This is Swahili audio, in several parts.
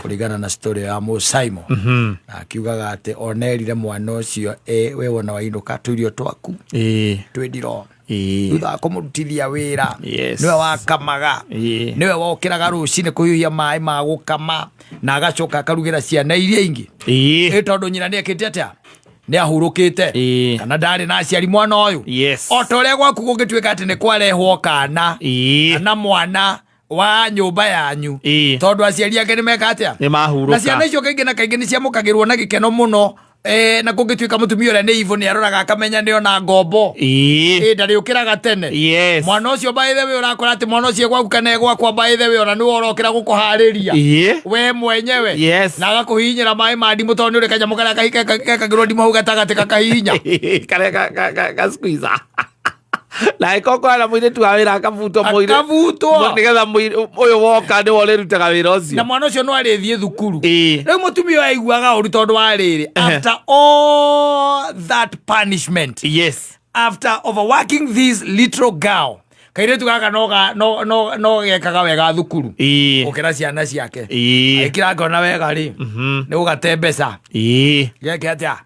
kuringana na story ya Musaimo akiugaga ati onerire mwana ucio we wona wainuka turio twaku twendiro thutha kumurutithia wira niwe wakamaga niwe wokiraga rucini kuyuhia mai ma gukama na agacoka akarugira ciana iria ingi tondu nyina niekite atia ni ahurukite kana ndari na aciari mwana uyu otoria gwaku gungituika ati ni kwarehwo kana na mwana wa nyumba yanyu tondu aciari ake ni meka atia ni mahuruka na ciana icio kaingĩ na kaingĩ ni ciamũkagĩrwo na gĩkeno mũno na kũngĩtuĩka mũtumia ũrĩa nĩ ivo nĩ aroraga akamenya nĩ ona ngombo ndarĩ ũkĩraga tene mwana ũcio by the way ũrakora atĩ mwana ũcio gwaku kana gwakwa by the way ona nĩwe ũrokĩra gũkũharĩria we mwenyewe na agakũhihinyĩra maĩ ma ndimũ tondũ nĩ ũrĩ kanyamũ karĩa gekagĩrwo ndimũ hau gatagatĩ gakahihinya karĩa gasqueezer na ikoko ala mwire tu awira akavutwa nigetha uyu woka ni wole rutaga wira ucio na mwana ucio no arithie thukuru riu mutumia aiguaga uru tondu wa riri after all that punishment after overworking this little girl kaire tu gaka no gekaga wega thukuru ukira ciana ciake ikira ngona wega ri ni ugate mbeca geke atia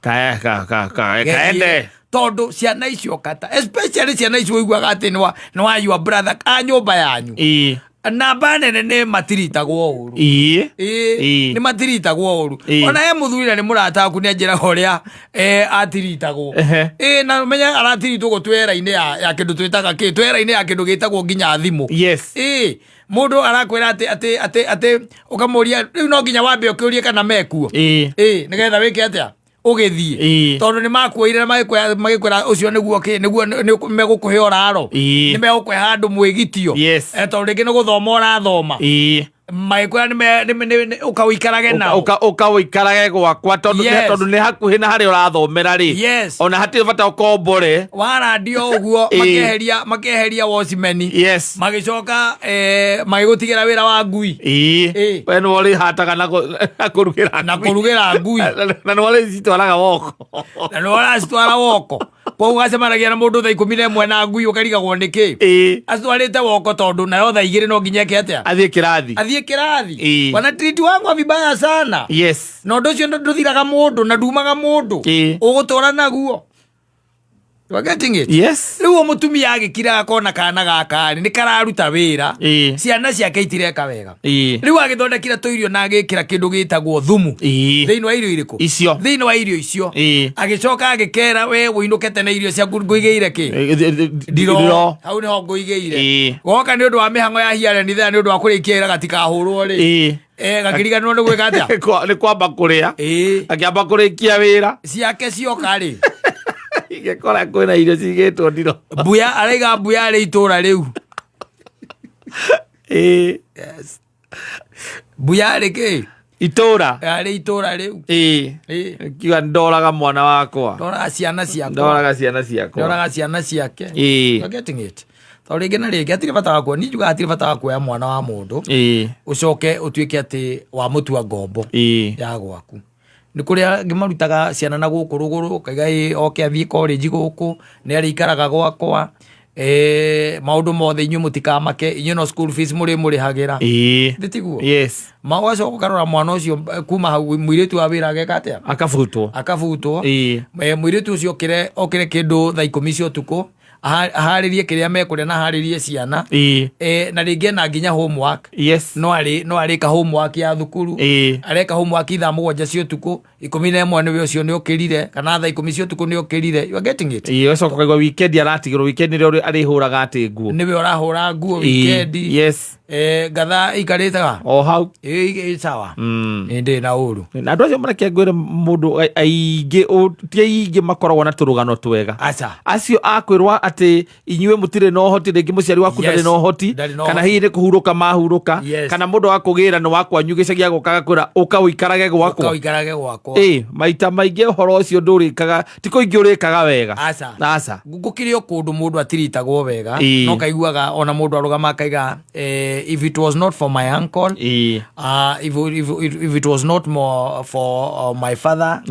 kaende tondu ciana icio kata especially ciana icio iguaga ati ni wa your brother ka nyumba yanyu namba nene ni matiritagwo uru ni matiritagwo uru ona ye muthurira ni murata aku ni njira uria atiritagwo na menya aratiritwo gutwera-ini ya kindu twitaga twera-ini ya kindu gitagwo nginya thimu mundu arakwira ati ukamuria riu no nginya wambe ukiurie kana mekuo nigetha wike atia ugithie tondu ni makuoire na magikwira ucio niguo megukuhe oraro ni megukuhe handu mwigitio tondu ringi ni guthoma urathoma magikwira ni ukawaikarage nao ukawaikarage gwakwa tondu ni hakuhi na hari urathomera ri ona hati bata ukombore waradio uguo makeheria watchmeni magicoka magigutigira wira wa ngui we ni wori hataga na kurugira ngui na ni wori citwaraga woko na ni wori citwara woko kwa ugacemanagia na mundu thaa 11 na ngui ukarigagwo niki acitwarite woko tondu nayo thaa 2 no nginya ke atia athie kirathi wana treat wangu vibaya sana no ndocio nduthiraga mundu na ndumaga mundu ugutora naguo you getting it riu mutumia agikira akona kana gaka ni kararuta wira ciana ciake itireka wega riu agithondekira toirio na agikira kindu gitagwo thumu thiini wa irio iriku icio thiini wa irio icio agicoka agikera we winukete na irio cia nguigeire ki ndiro hau ni ho nguigeire goka ni undu wa mihango ya hiare ni ndu wa kurikia ira gatika hurwo ri gakiriganwo ni gwika atia ni kwamba kuria akiamba kurikia wira ciake cioka ri igekora kwina irio cigitwo ndiro buya araiga buya ari itura riu buya ari ki itura ari itura riu kiwa ndoraga mwana wakwa ndoraga ciana ciake getting it tondu ringi na ringi atiri bata wakwa ni njuga atiri bata wakwa mwana wa mundu ucoke utuike ati wa mutua ngombo ya gwaku ni kuria ngimarutaga ciana na guku ruguru kaiga oke athie college guku ni ari ikaraga gwakwa maundu mothe inyu mutikamake inyu no school fees muri hagira nditiguo mawaco gukarora mwana ucio kuma hau muiritu wa wira geka atia akavutwo muiritu ucio okire kindu thaa 10 cia utuku aharirie kiria mekuria na aharirie ciana na ringi na nginya homework no ari ka homework ya thukuru areka homework ithaa 7 cia utuku 11 niwe ucio ni ukirire kana thaa 10 cia utuku ni ukirire you are getting it ucoka kaigwa weekend aratigirwo weekend ni ari huraga ati nguo niwe urahura nguo weekend gatha ikaritaga o hau sawa ndi na uru na andu acio marakengwire mundu aingĩ makoragwo na turugano twega acio akwirwa ati inyue mutire no hoti ringi muciari waku ndari no hoti kana hihi ni kuhuruka mahuruka kana mundu akugira no wakwa nyugicagia gukaga kwira ukawikarage gwakwa maita maingi horo ucio ndurikaga tiko ingi urikaga wega asa ngukire kundu mundu atiritagwo wega no kaiguaga ona mundu arugama kaiga if it was not for my uncle if it was not more for my father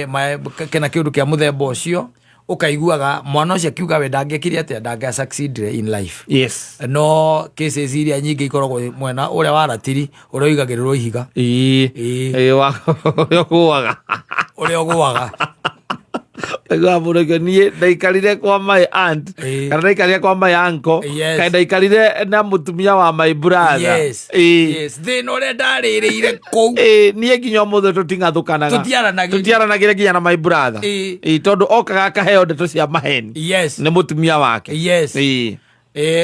my kana kindu kia muthemba ucio ukaiguaga mwana ucio akiuga we ndangĩkire atĩa ndangĩa succeed in life. Yes. No cases iria nyingĩ ikoragwo mwena ũrĩa wa ratiri ũrĩa ũigagĩrĩrwo ihiga. Ũrĩa ũgũaga. Ũrĩa ũgũaga. Ega mũreke niĩ ndaikarire kwa my aunt kana ndaikarire kwa my uncle kana ndaikarire na mũtumia wa my brother. Yes. Thĩna ũrĩa ndarĩrĩire kũu. Niĩ nginya ũmũthĩ tũtingathũkanaga. Tũtiaranagĩre nginya na my brother. Tondũ okaga akaheo ndeto cia maheni. Yes. Nĩ mũtumia wake. Yes.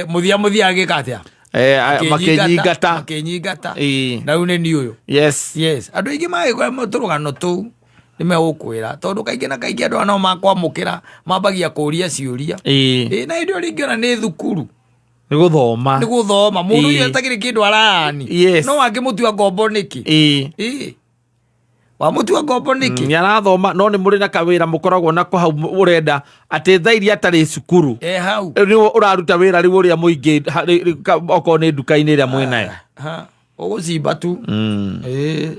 Mũthia agĩka atĩa? Makĩnyingata. Na rĩu nĩ niĩ ũyũ. Yes. Andũ aingĩ magĩkora tũrũgano tũu nĩmegũkwĩra tondũ kaingĩ na kaingĩ andũ anao makwamũkĩra mambagia kũũria ciũria. Na hĩndĩ ĩyo rĩngĩ ona nĩ thukuru. Nĩ gũthoma. Mũndũ ũyũ atakĩrĩ kĩndũ arani. No wangĩmũtua ngombo nĩkĩ? Wamũtua ngombo nĩkĩ? Nĩarathoma no nĩ mũrĩ na kawĩra mũkoragwo nako hau ũrenda atĩ thaa iria atarĩ cukuru. Hau. Nĩguo ũraruta wĩra rĩu ũrĩa mũingĩ okorwo nĩ nduka-inĩ ĩrĩa mwĩnayo. Ũgũcimba tu.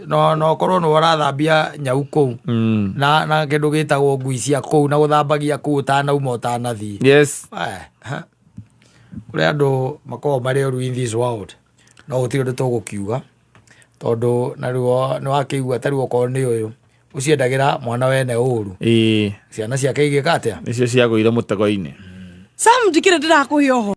No korwo nĩ ũrathambia nyau kũu na kĩndũ gĩtagwo ngui cia kũu na gũthambagia kũu ũtanauma ũtanathiĩ. Yes. Kũrĩ andũ makoragwo marĩ oru in this world no gũtirĩ ũndũ tũgũkiuga tondũ na rĩu nĩwakĩigua ta rĩu okorwo nĩ ũyũ ũciendagĩra mwana wene ũru. Ciana ciake igĩka atĩa? Nĩcio ciagũire mũtego-inĩ. Sam njikire ndĩrakũhe oho.